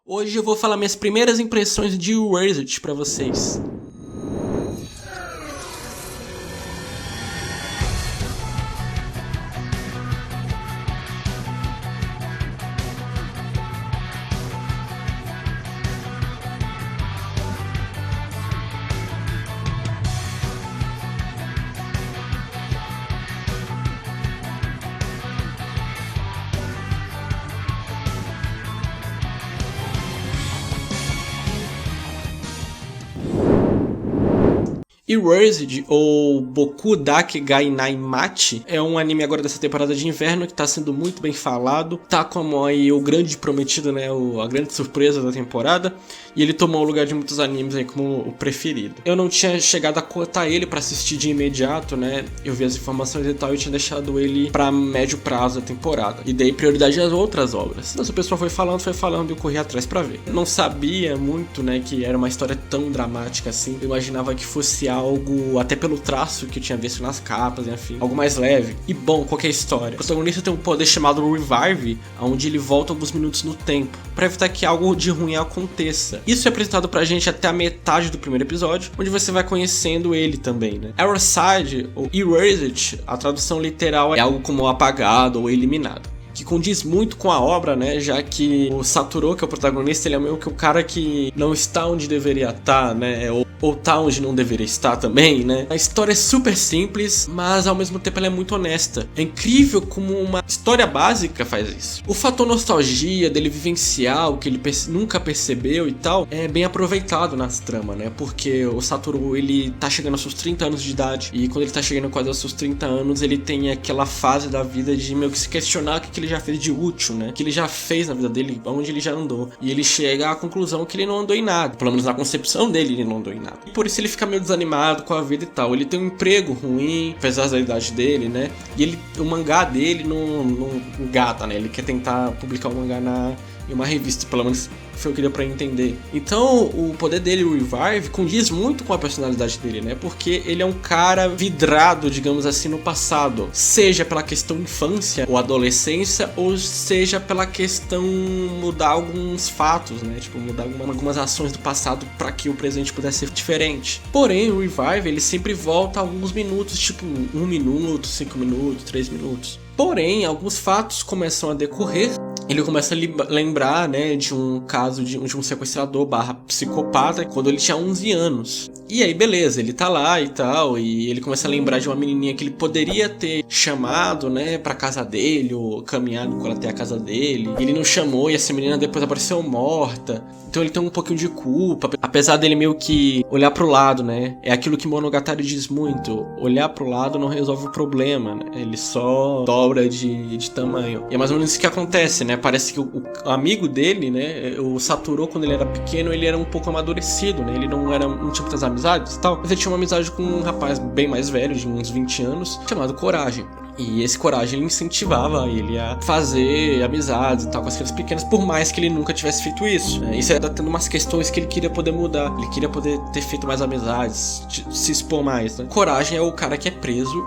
Hoje eu vou falar minhas primeiras impressões de Erased pra vocês. Erased, ou Boku Dakegai Naimachi, é um anime agora dessa temporada de inverno que tá sendo muito bem falado. Tá como aí o grande prometido, né, a grande surpresa da temporada. E ele tomou o lugar de muitos animes aí como o preferido. Eu não tinha chegado a cotar ele pra assistir de imediato, né. Eu vi as informações e tal e tinha deixado ele pra médio prazo da temporada. E dei prioridade às outras obras. Então o pessoal foi falando e eu corri atrás pra ver. Eu não sabia muito, né, que era uma história tão dramática assim. Eu imaginava que fosse algo, até pelo traço que eu tinha visto nas capas, enfim, algo mais leve. E bom, qualquer história. O protagonista tem um poder chamado Revive, onde ele volta alguns minutos no tempo, pra evitar que algo de ruim aconteça. Isso é apresentado pra gente até a metade do primeiro episódio, onde você vai conhecendo ele também, né? Erased, ou Erased, a tradução literal é algo como apagado ou eliminado, que condiz muito com a obra, né, já que o Satoru, que é o protagonista, ele é meio que o cara que não está onde deveria estar, né, ou tá onde não deveria estar também, né. A história é super simples, mas ao mesmo tempo ela é muito honesta. É incrível como uma história básica faz isso. O fator nostalgia dele vivenciar o que ele nunca percebeu e tal, é bem aproveitado nas tramas, né, porque o Satoru, ele tá chegando aos seus 30 anos de idade, e quando ele tá chegando quase aos seus 30 anos, ele tem aquela fase da vida de meio que se questionar o que ele já fez de útil, né? Que ele já fez na vida dele, onde ele já andou. E ele chega à conclusão que ele não andou em nada. Pelo menos na concepção dele, ele não andou em nada. E por isso ele fica meio desanimado com a vida e tal. Ele tem um emprego ruim, apesar da idade dele, né? E o mangá dele não engata, né? Ele quer tentar publicar o mangá em uma revista, pelo menos foi o que deu pra entender. Então, o poder dele, o Revive, condiz muito com a personalidade dele, né? Porque ele é um cara vidrado, digamos assim, no passado. Seja pela questão infância ou adolescência, ou seja pela questão mudar alguns fatos, né? Tipo, mudar algumas ações do passado pra que o presente pudesse ser diferente. Porém, o Revive, ele sempre volta a alguns minutos, tipo 1 minuto, 5 minutos, 3 minutos. Porém, alguns fatos começam a decorrer. Ele começa a lembrar, né, de um caso de um sequestrador / psicopata quando ele tinha 11 anos. E aí, beleza, ele tá lá e tal, e ele começa a lembrar de uma menininha que ele poderia ter chamado, né, pra casa dele, ou caminhado com ela até a casa dele. E ele não chamou, e essa menina depois apareceu morta. Então ele tem um pouquinho de culpa, apesar dele meio que olhar pro lado, né. É aquilo que Monogatari diz muito, olhar pro lado não resolve o problema, né? Ele só dobra de tamanho. E é mais ou menos isso que acontece, né. Parece que o amigo dele, né, o Satoru, quando ele era pequeno, ele era um pouco amadurecido, né, ele não tinha muitas amizades e tal, mas ele tinha uma amizade com um rapaz bem mais velho, de uns 20 anos, chamado Coragem. E esse Coragem, ele incentivava ele a fazer amizades e tal com as crianças pequenas, por mais que ele nunca tivesse feito isso. Isso era tendo umas questões que ele queria poder mudar. Ele queria poder ter feito mais amizades, se expor mais, né? Coragem é o cara que é preso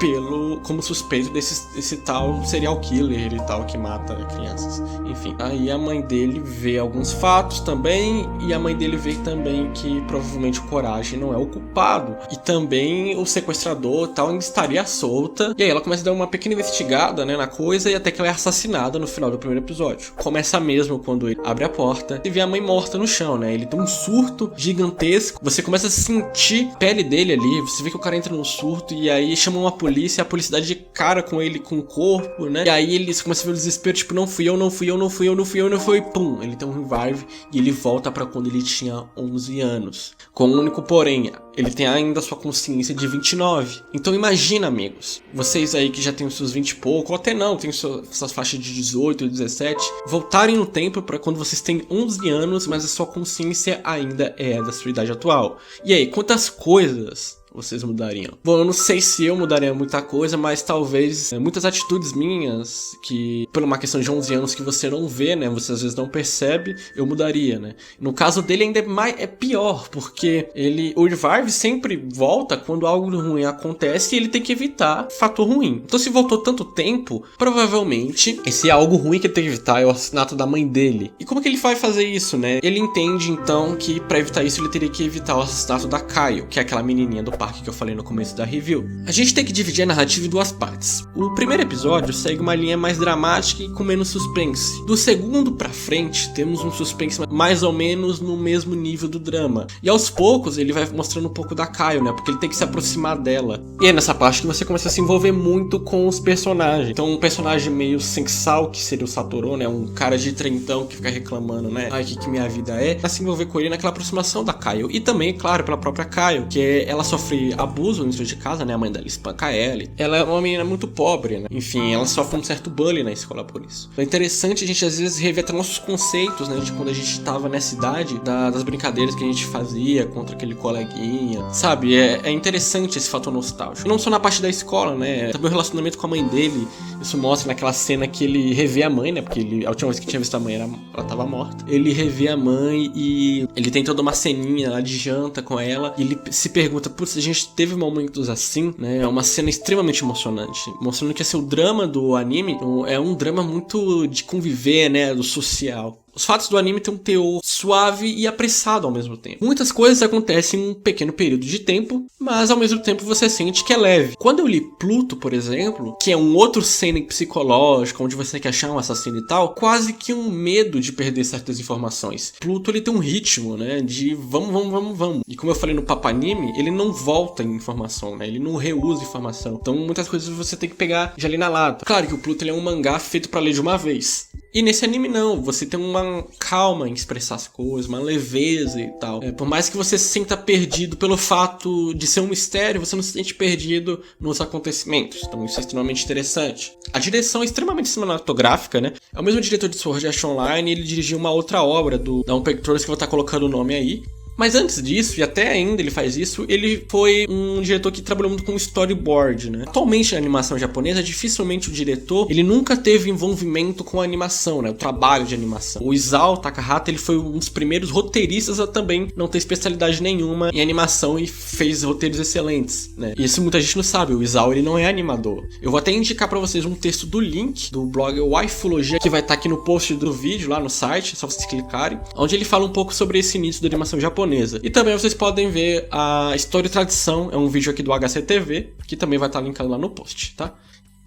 como suspeito desse tal serial killer e tal, que mata crianças. Enfim, aí a mãe dele vê alguns fatos também, e a mãe dele vê também que provavelmente o Coragem não é o culpado. E também o sequestrador tal ainda estaria solta. E aí ela começa a dar uma pequena investigada, né, na coisa, e até que ela é assassinada no final do primeiro episódio. Começa mesmo quando ele abre a porta e vê a mãe morta no chão, né? Ele tem um surto gigantesco. Você começa a sentir a pele dele ali. Você vê que o cara entra num surto e aí chama uma polícia. A polícia dá de cara com ele, com o corpo, né? E aí você começa a ver o desespero, tipo, não fui eu. E pum, ele tem um revive e ele volta pra quando ele tinha 11 anos. Com um único porém, ele tem ainda a sua consciência de 29. Então imagina, amigos, vocês aí que já tem os seus 20 e pouco, ou até não, tem suas faixas de 18, 17, voltarem no tempo para quando vocês têm 11 anos, mas a sua consciência ainda é da sua idade atual. E aí, quantas coisas vocês mudariam? Bom, eu não sei se eu mudaria muita coisa, mas talvez muitas atitudes minhas, que por uma questão de 11 anos que você não vê, né, você às vezes não percebe, eu mudaria, né. No caso dele ainda é pior, porque o Revive sempre volta quando algo ruim acontece e ele tem que evitar fator ruim. Então se voltou tanto tempo, provavelmente esse algo ruim que ele tem que evitar é o assassinato da mãe dele. E como que ele vai fazer isso, né? Ele entende então que pra evitar isso ele teria que evitar o assassinato da Kyle, que é aquela menininha do parque que eu falei no começo da review. A gente tem que dividir a narrativa em duas partes. O primeiro episódio segue uma linha mais dramática e com menos suspense. Do segundo pra frente, temos um suspense mais ou menos no mesmo nível do drama. E aos poucos ele vai mostrando um pouco da Kyle, né? Porque ele tem que se aproximar dela. E é nessa parte que você começa a se envolver muito com os personagens. Então um personagem meio sem sal, que seria o Satoru, né? Um cara de trentão que fica reclamando, né? Ai, que minha vida é. Pra se envolver com ele naquela aproximação da Kyle. E também, claro, pela própria Kyle, que ela sofre abuso dentro de casa, né? A mãe dela espanca ela. Ela é uma menina muito pobre, né? Enfim, ela sofre um certo bullying na escola por isso. É interessante a gente às vezes rever até nossos conceitos, né? De quando a gente tava nessa idade, das brincadeiras que a gente fazia contra aquele coleguinha, sabe? É interessante esse fator nostálgico. Não só na parte da escola, né? Também o relacionamento com a mãe dele. Isso mostra naquela cena que ele revê a mãe, né? Porque a última vez que tinha visto a mãe ela tava morta. Ele revê a mãe e ele tem toda uma ceninha lá de janta com ela. E ele se pergunta, putz, a gente teve momentos assim, né? É uma cena extremamente emocionante. Mostrando que assim, o drama do anime é um drama muito de conviver, né? Do social. Os fatos do anime têm um teor suave e apressado ao mesmo tempo. Muitas coisas acontecem em um pequeno período de tempo, mas ao mesmo tempo você sente que é leve. Quando eu li Pluto, por exemplo, que é um outro cena psicológico, onde você quer achar um assassino e tal, quase que um medo de perder certas informações. Pluto, ele tem um ritmo, né, de vamos. E como eu falei no Papo Anime, ele não volta em informação, né, ele não reusa informação. Então muitas coisas você tem que pegar já ali na lata. Claro que o Pluto ele é um mangá feito pra ler de uma vez. E nesse anime não, você tem uma calma em expressar as coisas, uma leveza e tal. Por mais que você se sinta perdido pelo fato de ser um mistério, você não se sente perdido nos acontecimentos. Então isso é extremamente interessante. A direção é extremamente cinematográfica, né? É o mesmo diretor de Sword Art Online e ele dirigiu uma outra obra da One Pictures que eu vou estar colocando o nome aí. Mas antes disso, e até ainda ele faz isso, ele foi um diretor que trabalhou muito com storyboard, né? Atualmente na animação japonesa, dificilmente o diretor, ele nunca teve envolvimento com a animação, né? O trabalho de animação. O Isao Takahata, ele foi um dos primeiros roteiristas a também não ter especialidade nenhuma em animação e fez roteiros excelentes, né? E isso muita gente não sabe, o Isao, ele não é animador. Eu vou até indicar pra vocês um texto do Link, do blog Waifologia, que vai estar aqui no post do vídeo, lá no site, só vocês clicarem, onde ele fala um pouco sobre esse início da animação japonesa. E também vocês podem ver a História e Tradição, é um vídeo aqui do HCTV, que também vai estar linkado lá no post, tá?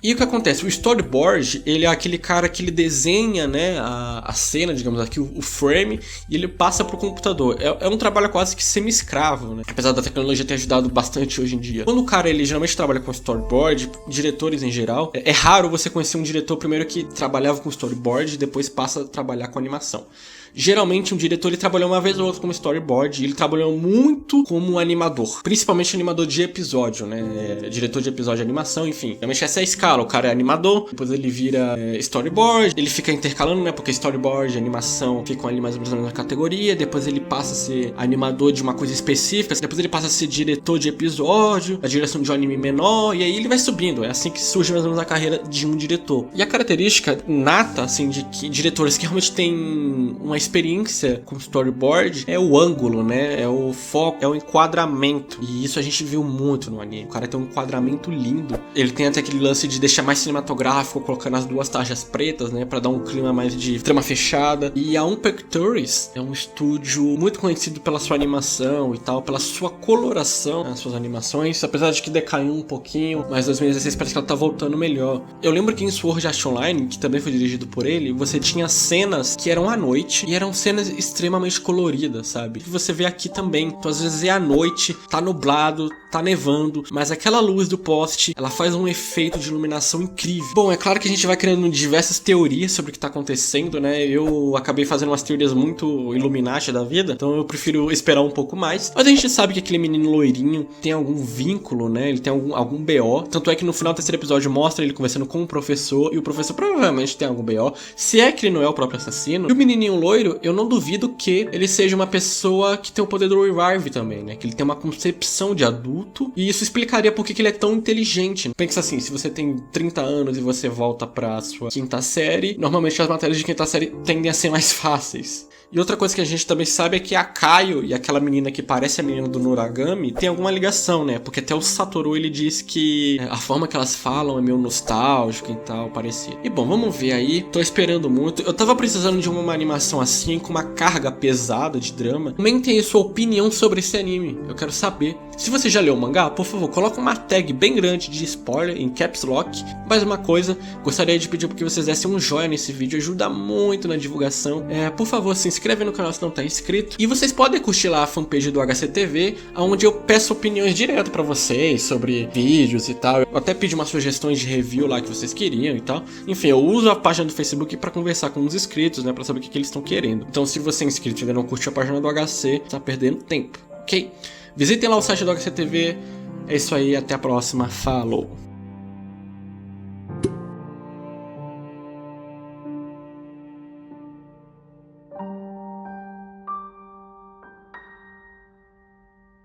E o que acontece? O storyboard, ele é aquele cara que ele desenha, né, a cena, digamos aqui, o frame, e ele passa pro computador. É um trabalho quase que semi-escravo, né? Apesar da tecnologia ter ajudado bastante hoje em dia. Quando o cara, ele geralmente trabalha com storyboard, diretores em geral, é raro você conhecer um diretor primeiro que trabalhava com storyboard e depois passa a trabalhar com animação. Geralmente um diretor ele trabalhou uma vez ou outra como storyboard e ele trabalhou muito como animador, principalmente animador de episódio, né, diretor de episódio de animação, enfim. Realmente essa é a escala, o cara é animador, depois ele vira storyboard, ele fica intercalando, né, porque storyboard e animação ficam ali mais ou menos na mesma categoria, depois ele passa a ser animador de uma coisa específica, depois ele passa a ser diretor de episódio, a direção de um anime menor, e aí ele vai subindo, é assim que surge mais ou menos a carreira de um diretor. E a característica nata, assim, de que diretores que realmente têm uma experiência com storyboard é o ângulo, né? É o foco, é o enquadramento. E isso a gente viu muito no anime. O cara tem um enquadramento lindo. Ele tem até aquele lance de deixar mais cinematográfico, colocando as duas tarjas pretas, né? Pra dar um clima mais de trama fechada. E a One Pictures é um estúdio muito conhecido pela sua animação e tal, pela sua coloração nas suas animações. Apesar de que decaiu um pouquinho, mas 2016 parece que ela tá voltando melhor. Eu lembro que em Sword Art Online, que também foi dirigido por ele, você tinha cenas que eram à noite e eram cenas extremamente coloridas, sabe? E você vê aqui também. Então, às vezes é à noite, tá nublado, tá nevando, mas aquela luz do poste, ela faz um efeito de iluminação incrível. Bom, é claro que a gente vai criando diversas teorias sobre o que tá acontecendo, né? Eu acabei fazendo umas teorias muito Illuminati da vida, então eu prefiro esperar um pouco mais. Mas a gente sabe que aquele menino loirinho tem algum vínculo, né? Ele tem algum BO. Tanto é que no final do terceiro episódio mostra ele conversando com o professor, e o professor provavelmente tem algum BO. Se é que ele não é o próprio assassino. E o menininho loiro, loiro, eu não duvido que ele seja uma pessoa que tem o poder do Revive também, né? Que ele tem uma concepção de adulto, e isso explicaria por que ele é tão inteligente. Pensa assim, se você tem 30 anos e você volta pra sua quinta série, normalmente as matérias de quinta série tendem a ser mais fáceis. E outra coisa que a gente também sabe é que a Kaio e aquela menina que parece a menina do Noragami tem alguma ligação, né? Porque até o Satoru ele diz que a forma que elas falam é meio nostálgica e tal, parecido. E bom, vamos ver aí. Tô esperando muito. Eu tava precisando de uma animação assim, com uma carga pesada de drama. Comentem aí sua opinião sobre esse anime. Eu quero saber. Se você já leu o mangá, por favor, coloca uma tag bem grande de spoiler em caps lock. Mais uma coisa, gostaria de pedir que vocês dessem um joinha nesse vídeo, ajuda muito na divulgação. Por favor, se inscreve no canal se não tá inscrito. E vocês podem curtir lá a fanpage do HCTV, onde eu peço opiniões direto pra vocês sobre vídeos e tal. Eu até pedi umas sugestões de review lá que vocês queriam e tal. Enfim, eu uso a página do Facebook pra conversar com os inscritos, né, pra saber o que eles estão querendo. Então, se você é inscrito e ainda não curte a página do HC, tá perdendo tempo, ok? Visitem lá o site do HCTV. É isso aí, até a próxima. Falou!